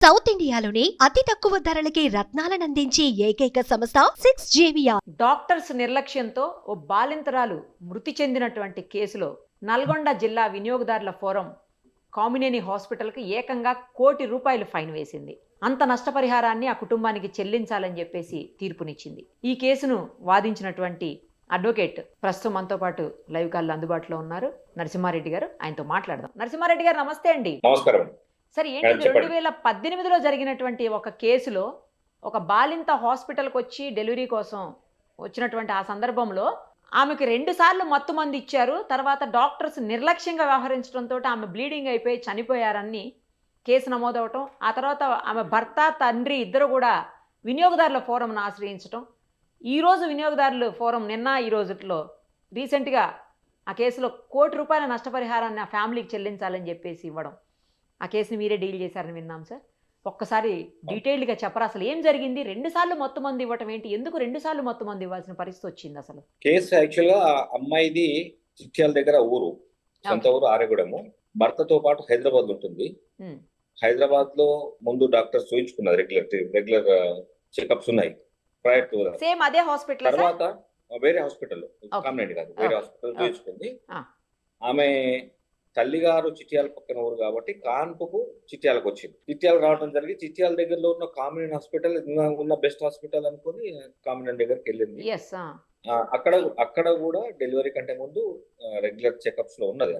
South ఇండియాలోని అతి తక్కువ ధరలకి రత్నాలనందించే ఏకైక సంస్థ 6JVR. డాక్టర్స్ నిర్లక్ష్యంతో ఓ బాలింతరాలు మృతి చెందినటువంటి కేసులో నల్గొండ జిల్లా వినియోగదారుల ఫోరం కామినేని హాస్పిటల్కి ఏకంగా ₹1,00,00,000 ఫైన్ వేసింది. అంత నష్టపరిహారాన్ని ఆ కుటుంబానికి చెల్లించాలని చెప్పేసి తీర్పునిచ్చింది. ఈ కేసును వాదించినటువంటి అడ్వకేట్ ప్రస్తుతం మనతో పాటు లైవ్ కాల్లో అందుబాటులో ఉన్నారు నరసింహారెడ్డి గారు. ఆయనతో మాట్లాడదాం. నరసింహారెడ్డి గారు నమస్తే అండి. నమస్కారం. సరే, ఏంటి 2018లో జరిగినటువంటి ఒక కేసులో ఒక బాలింత హాస్పిటల్కి వచ్చి డెలివరీ కోసం వచ్చినటువంటి ఆ సందర్భంలో ఆమెకి 2 సార్లు మత్తు మందు ఇచ్చారు. తర్వాత డాక్టర్స్ నిర్లక్ష్యంగా వ్యవహరించడంతో ఆమె బ్లీడింగ్ అయిపోయి చనిపోయారని కేసు నమోదవటం, ఆ తర్వాత ఆమె భర్త తండ్రి ఇద్దరు కూడా వినియోగదారుల ఫోరంను ఆశ్రయించడం, ఈరోజు వినియోగదారుల ఫోరం నిన్న ఈ రోజుట్లో రీసెంట్గా ఆ కేసులో ₹1,00,00,000 నష్టపరిహారాన్ని ఆ ఫ్యామిలీకి చెల్లించాలని చెప్పేసి ఇవ్వడం, ఆ కేసుని మీరే డీల్ చేశారని విన్నాం సార్. ఒక్కసారి డీటెయిల్డ్గా చెప్పరా, అసలు ఏం జరిగింది? 2 సార్లు మొత్తం మంది ఇవ్వటం ఏంటి? ఎందుకు 2 సార్లు మొత్తం మంది ఇవ్వాల్సిన పరిస్థితి వచ్చింది అసలు? కేసు యాక్చువల్ గా అమ్మాయిది చిట్యాల దగ్గర ఊరు, సొంత ఊరు ఆరేగూడెము. భర్తతో పాటు హైదరాబాద్ ఉంటుంది. హైదరాబాద్ లో ముందు డాక్టర్ చూయించుకున్నది, రెగ్యులర్ చెకప్స్ ఉన్నాయి ప్రైవేట్. సేమ్ అదే హాస్పిటల్, తర్వాత వేరే హాస్పిటల్, కామినేని కాదు, వేరే హాస్పిటల్ చూయించుకుంది. ఆమె తల్లిగారు చిట్యాల పక్కన ఊరు కాబట్టి కాన్పుకు చిట్యాలకు వచ్చింది. చిట్యాలకు రావడం జరిగి చిట్యాల దగ్గరలో ఉన్న కామినేని హాస్పిటల్ ఉన్న బెస్ట్ హాస్పిటల్ అనుకుని కామినేని దగ్గరికి వెళ్ళింది. అక్కడ కూడా డెలివరీ కంటే ముందు రెగ్యులర్ చెకప్స్ లో ఉన్నది.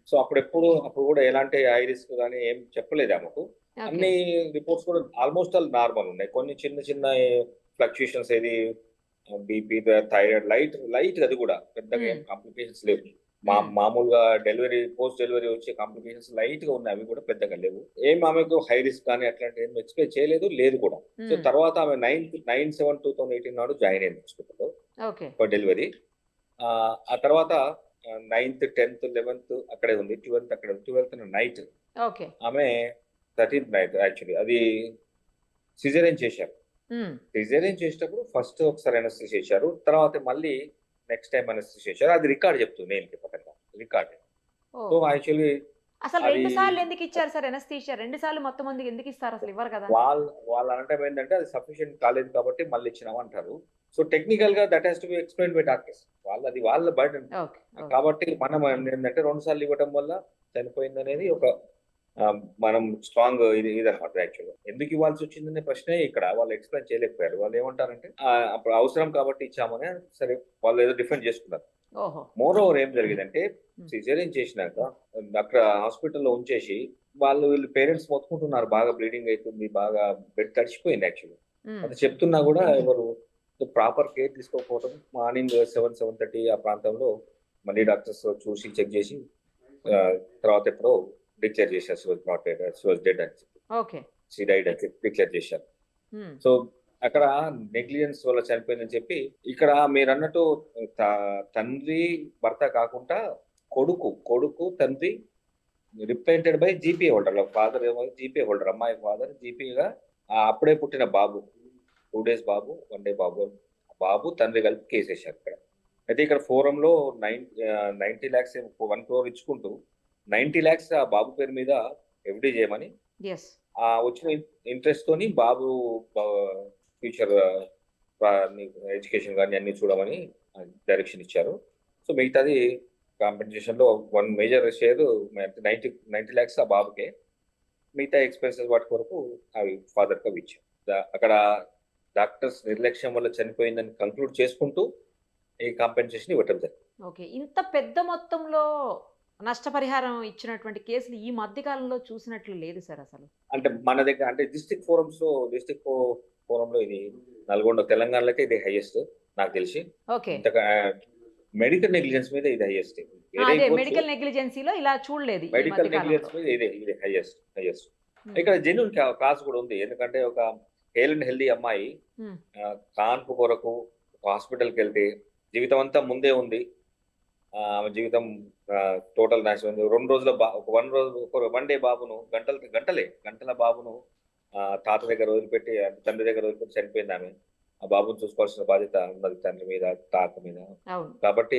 సో అప్పుడు కూడా ఎలాంటి హై రిస్క్ కానీ ఏం చెప్పలేదు ఆమెకు. అన్ని రిపోర్ట్స్ కూడా ఆల్మోస్ట్ ఆల్ నార్మల్ ఉన్నాయి. కొన్ని చిన్న ఫ్లక్చుయేషన్స్, ఏది బీపీ, థైరాయిడ్, లైట్ అది కూడా పెద్దగా కాంప్లికేషన్స్ లేవు. మామూలుగా పోస్ట్ డెలివరీ వచ్చే కాంప్లికేషన్స్ లైట్ గా ఉన్నాయి, అవి కూడా పెద్దగా లేవు. ఏం ఆమెకు హై రిస్క్ కానీ అట్లాంటి ఏం ఎక్స్పెక్ట్ చేయలేదు, లేదు కూడా. సో తర్వాత ఆమె 9/7/2018 నాడు జాయిన్ అయింది హాస్పిటల్లో ఫర్ డెలివరీ. ఆ తర్వాత 9th, 10th, 11th అక్కడే ఉంది, 12th అక్కడ, 12th నైట్ ఆమె 13th నైట్ యాక్చువల్లీ అది సిజేరియన్ చేశారు. సిజేరియన్ చేసేటప్పుడు ఫస్ట్ ఒకసారి అనస్థిషియా చేశారు, తర్వాత మళ్ళీ నెక్స్ట్ టైం అనస్థిషియా చేశారు. అది రికార్డ్ చెప్తుంది, నేను పక్కన రికార్డ్. సో యాక్చువల్లీ అసలు 2 సార్లు ఎందుకు ఇచ్చారు సార్ అనస్థిషియా? 2 సార్లు మొత్తం మందికి ఎందుకు ఇస్తారు? అసలు ఇవ్వరు కదా. వాళ్ళు అనటం ఏంటంటే అది సఫిషియెంట్ కాలేదు కాబట్టి మళ్ళీ ఇచ్చినాం అంటారు. సో టెక్నికల్ గా that has to be explained by doctors. వాళ్ళ బర్డెన్ కాబట్టి మనం ఏంటంటే 2 సార్లు ఇవ్వడం వల్ల చనిపోయింది అనేది ఒక మనం స్ట్రాంగ్ ఇదన్నమాట. యాక్చువల్గా ఎందుకు ఇవ్వాల్సి వచ్చిందనే ప్రశ్నే ఇక్కడ వాళ్ళు ఎక్స్ప్లెయిన్ చేయలేకపోయారు. వాళ్ళు ఏమంటారంటే అప్పుడు అవసరం కాబట్టి ఇచ్చామని, సరే వాళ్ళు ఏదో డిఫెండ్ చేసుకున్నారు. మోర్ ఓవర్ ఏం జరిగిందంటే సిజేరియన్ చేసినాక అక్కడ హాస్పిటల్లో ఉంచేసి వీళ్ళు పేరెంట్స్ మొత్తుకుంటున్నారు, బాగా బ్లీడింగ్ అవుతుంది, బాగా బెడ్ తడిచిపోయింది. యాక్చువల్లీ అది చెప్తున్నా కూడా ఎవరు ప్రాపర్ కేర్ తీసుకోకపోవడం. మార్నింగ్ 7-7:30 ఆ ప్రాంతంలో మళ్ళీ డాక్టర్స్ చూసి చెక్ చేసి తర్వాత ఎప్పుడో డిక్లేర్ చేశారు, షీ వాజ్ డెడ్ అని చెప్పి, షీ డైడ్ అని చెప్పి డిక్లేర్ చేశారు. సో అక్కడ నెగ్లిజెన్స్ వల్ల చనిపోయిందని చెప్పి, ఇక్కడ మీరు అన్నట్టు తండ్రి భర్త కాకుండా కొడుకు తండ్రి represented by GP holder. Father ఏమో జీపీ హోల్డర్, అమ్మాయి ఫాదర్ జీపీగా అప్పుడే పుట్టిన బాబు, 2 days బాబు, 1 day బాబు తండ్రి కలిపి కేసు వేశారు ఇక్కడ. అయితే ఇక్కడ ఫోరంలో 90 lakhs 1 crore ఇచ్చుకుంటూ 90 lakhs ఆ బాబు పేరు మీద ఎఫ్డి చేయమని, వచ్చిన ఇంట్రెస్ట్ తోని బాబు ఫ్యూచర్ ఎడ్యుకేషన్ కానీ అన్ని చూడమని డైరెక్షన్ ఇచ్చారు. సో మిగతాది కాంపెన్సేషన్ లో 1 major షేర్ 90 lakhs ఆ బాబుకే, మిగతా ఎక్స్పెన్సెస్ వాటి వరకు అవి ఫాదర్ కి ఇచ్చారు. అక్కడ డాక్టర్స్ నిర్లక్ష్యం వల్ల చనిపోయిందని కంక్లూడ్ చేసుకుంటూ ఈ కాంపెన్సేషన్ ఇవ్వటం జరిగింది. ఇంత పెద్ద మొత్తంలో నష్టపరిహారం ఇచ్చినటువంటి కేసులు ఈ మధ్య కాలంలో చూసినట్లు లేదు సార్ అసలు. అంటే మన దగ్గర అంటే డిస్ట్రిక్ట్ ఫోరంలో ఇది నల్గొండ, తెలంగాణలోకి ఇది హైయెస్ట్ నాకు తెలిసి. మెడికల్ నెగ్లిజెన్స్ మీద ఇది హైయెస్ట్. మెడికల్ నెగ్లిజెన్సీలో ఇలా చూడలేదు. మెడికల్ నెగ్లిజెన్స్ మీద ఇది హైయెస్ట్. ఇక్కడ జెన్యూన్ కాజ్ కూడా ఉంది. ఎందుకంటే ఒక హెల్దీ అమ్మాయి కాన్పు కొరకు హాస్పిటల్కి వెళ్తే జీవితం అంతా ముందే ఉంది, ఆమె జీవితం టోటల్ నాశనం ఉంది. 2 రోజుల ఒక 1 day బాబును, గంటల బాబును తాత దగ్గర వదిలిపెట్టి, తండ్రి దగ్గర వదిలిపెట్టి చనిపోయింది ఆమె. ఆ బాబుని చూసుకోవాల్సిన బాధ్యత ఉన్నది తండ్రి మీద, తాత మీద. అవును. కాబట్టి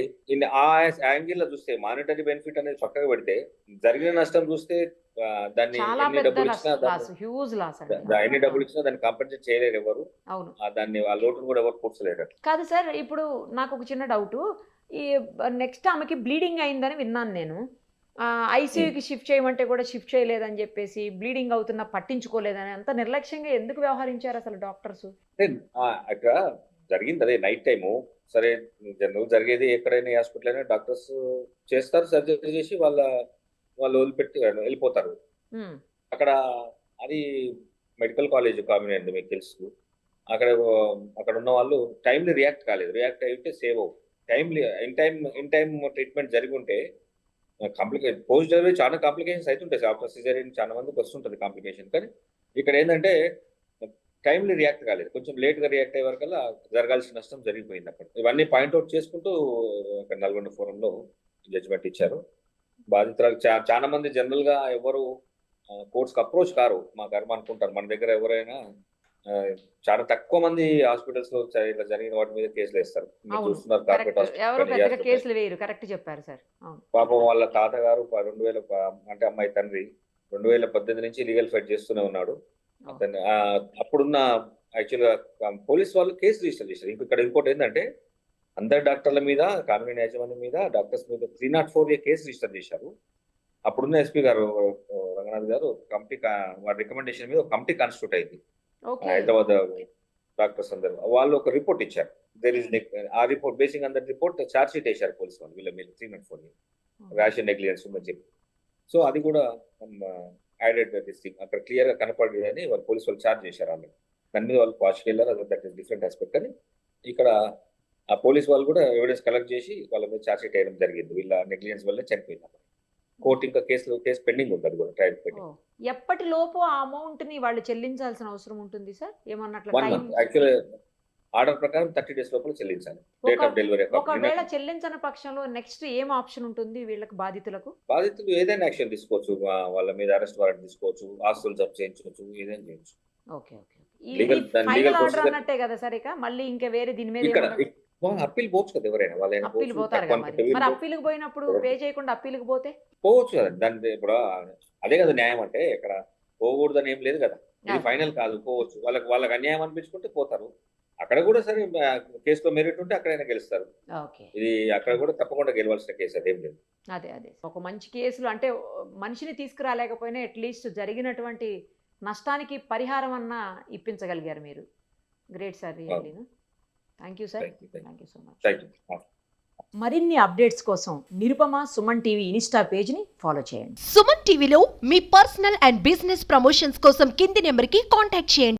ఆ యాంగిల్ లో చూస్తే మానిటరీ బెనిఫిట్ అనేది పక్కకు పెడితే జరిగిన నష్టం చూస్తే దాన్ని చాలా ఎన్ని పెద్ద డబ్బులు ఇచ్చినా లాస్, హ్యూజ్ లాస్ అండి. ఎన్ని డబ్బులు ఇచ్చినా దాన్ని కాంపెన్సేట్ చేయలేరు ఎవరు. అవును. దాన్ని ఆ లోటును కూడా ఎవరు పూడ్చలేరు. కాదు సార్, ఇప్పుడు నాకు ఒక చిన్న డౌట్. ఈ నెక్స్ట్ ఆమెకి బ్లీడింగ్ అయిందని విన్నాను నేను. ఐసీయూకి షిఫ్ట్ చేయమంటే కూడా షిఫ్ట్ చేయలేదని చెప్పేసి, బ్లీడింగ్ అవుతున్నా పట్టించుకోలేదని, అంత నిర్లక్ష్యంగా ఎందుకు వ్యవహరించారు అసలు డాక్టర్స్? అక్కడ జరిగింది అదే నైట్ టైము. సరే, జనరల్ జరిగేది ఎక్కడైనా హాస్పిటల్ అయినా డాక్టర్స్ చేస్తారు, సర్జరీ చేసి వాళ్ళు వదిలిపెట్టి వెళ్ళిపోతారు. అక్కడ అది మెడికల్ కాలేజ్ కాంబినేషన్ మీకు తెలుసు. అక్కడ ఉన్న వాళ్ళు టైంలీ రియాక్ట్ కాలేదు. రియాక్ట్ అయితే సేవ్ అవ్వు. ఇన్ టైం ట్రీట్మెంట్ జరిగి ఉంటే పోస్ట్ డెలివరీ చాలా కాంప్లికేషన్స్ అవుతుంటాయి. ఆఫ్టర్ సిజేరియన్ చాలా మందికి వస్తుంటుంది కాంప్లికేషన్. కానీ ఇక్కడ ఏంటంటే టైంలీ రియాక్ట్ కాలేదు, కొంచెం లేట్గా రియాక్ట్ అయ్యే వరకల్లా జరగాల్సిన నష్టం జరిగిపోయింది. అక్కడ ఇవన్నీ పాయింట్అవుట్ చేసుకుంటూ అక్కడ నల్గొండ ఫోరంలో జడ్జిమెంట్ ఇచ్చారు. బాధితురాలు చాలా మంది జనరల్ గా ఎవరు కోర్ట్స్కి అప్రోచ్ కారు, మా కర్మ అనుకుంటారు. మన దగ్గర ఎవరైనా చాలా తక్కువ మంది హాస్పిటల్స్ లో ఇలా జరిగిన వాటి మీద కేసులు వేస్తారు. మీరు చూస్తున్నారు కార్పొరేట్ ఎవరు పెద్దగా హాస్పిటల్. కేసులు వేయరు. కరెక్ట్ చెప్పారు సార్. అవును. పాపం వాళ్ళ తాతగారు 2000 అంటే అమ్మాయి తండ్రి 2018 నుంచి లీగల్ ఫైట్ చేస్తూనే ఉన్నాడు. అతను అప్పుడున్న యాక్చువల్గా పోలీస్ వాళ్ళు కేసు రిజిస్టర్ చేశారు. ఇక్కడ ఇంకోటి ఏంటంటే అందరు డాక్టర్ల మీద, కామినేని యాజమాన్యం మీద, డాక్టర్స్ మీద 304A కేసు రిజిస్టర్ చేశారు. అప్పుడున్న ఎస్పీ గారు రంగనాథ్ గారు కమిటీ వారి రికమెండేషన్ మీద కమిటీ కాన్స్టిట్యూట్ అయింది హైదరాబాద్ డాక్టర్స్ అందరూ. వాళ్ళు ఒక రిపోర్ట్ ఇచ్చారు. ఆ report basing on that report charge sheet వేశారు పోలీస్ వాళ్ళు వీళ్ళ మీద 304A ర్యాష్ అండ్ నెగ్లిజెన్స్ ఉందని చెప్పి. సో అది కూడా యాడెడ్ దిస్ థింగ్ అక్కడ క్లియర్ గా కనపడలేదని వాళ్ళు పోలీసు వాళ్ళు ఛార్జ్ చేశారు. వాళ్ళు దాని మీద వాళ్ళు పాజిటివ్ వెళ్ళారు. అది దట్ ఇస్ డిఫరెంట్ ఆస్పెక్ట్. అని ఇక్కడ ఆ పోలీస్ వాళ్ళు కూడా ఎవిడెన్స్ కలెక్ట్ చేసి వాళ్ళ మీద ఛార్జ్ షీట్ వేయడం జరిగింది. వీళ్ళ నెగ్లిజెన్స్ వల్ల చనిపోయింది. కోర్టు ఇంకా కేసు పెండింగ్ ఉంది. అది కూడా ట్రయల్ పెండింగ్. ఎప్పటి లోపు ఆ అమౌంట్ ని వాళ్ళు చెల్లించాల్సిన అవసరం ఉంటుంది సార్? ఏమన్నట్లు 1 month యాక్చువల్లీ ఆర్డర్ ప్రకారం 30 days లోపల చెల్లించాలి. Date of delivery. ఒకవేళ చెల్లించని పక్షంలో నెక్స్ట్ ఏం ఆప్షన్ ఉంటుంది వీళ్ళకి, బాధితులు ఏదైనా యాక్షన్ తీసుకోవచ్చు. వాళ్ళ మీద అరెస్ట్ వారెంట్ తీసుకోవచ్చు, ఆస్తులు జప్తు చేయించవచ్చు, ఏదైనా చేయొచ్చు. ఓకే. ఫైనల్ ఆర్డర్ అన్నట్టే కదా సార్. ఇక మళ్ళీ ఇంకా వేరే దీని మీద అప్పీల్ పోవచ్చు కదా ఎవరైనా. అప్పీల్ పోతారు కదా మరి అప్పీల్కి పోయినప్పుడు పే చేయకుండా అప్పీల్కి పోవచ్చు కదా. దాని ఇప్పుడు అదే కదా న్యాయం అంటే. ఇక్కడ పోకూడదని ఏం లేదు కదా. ఇది ఫైనల్ కాదు, పోవచ్చు. వాళ్ళకి అన్యాయం అనిపించుకుంటే పోతారు. అక్కడ కూడా సరే కేసులో మెరిట్ ఉంటే అక్కడైనా గెలుస్తారు. ఇది అక్కడ కూడా తప్పకుండా గెలవాల్సిన కేసు, అదేం లేదు. అదే ఒక మంచి కేసులు అంటే మనిషిని తీసుకురాలేకపోయినా అట్లీస్ట్ జరిగినటువంటి నష్టానికి పరిహారం అన్నా ఇప్పించగలిగారు మీరు. Great sir, really. Thank you sir. Thank you so much. మరిన్ని అప్డేట్స్ కోసం Nirupama Suman TV Insta page ని ఫాలో చేయండి. సుమన్ టీవీలో మీ పర్సనల్ అండ్ బిజినెస్ ప్రమోషన్స్ కోసం కింది నెంబర్ కి కాంటాక్ట్ చేయండి.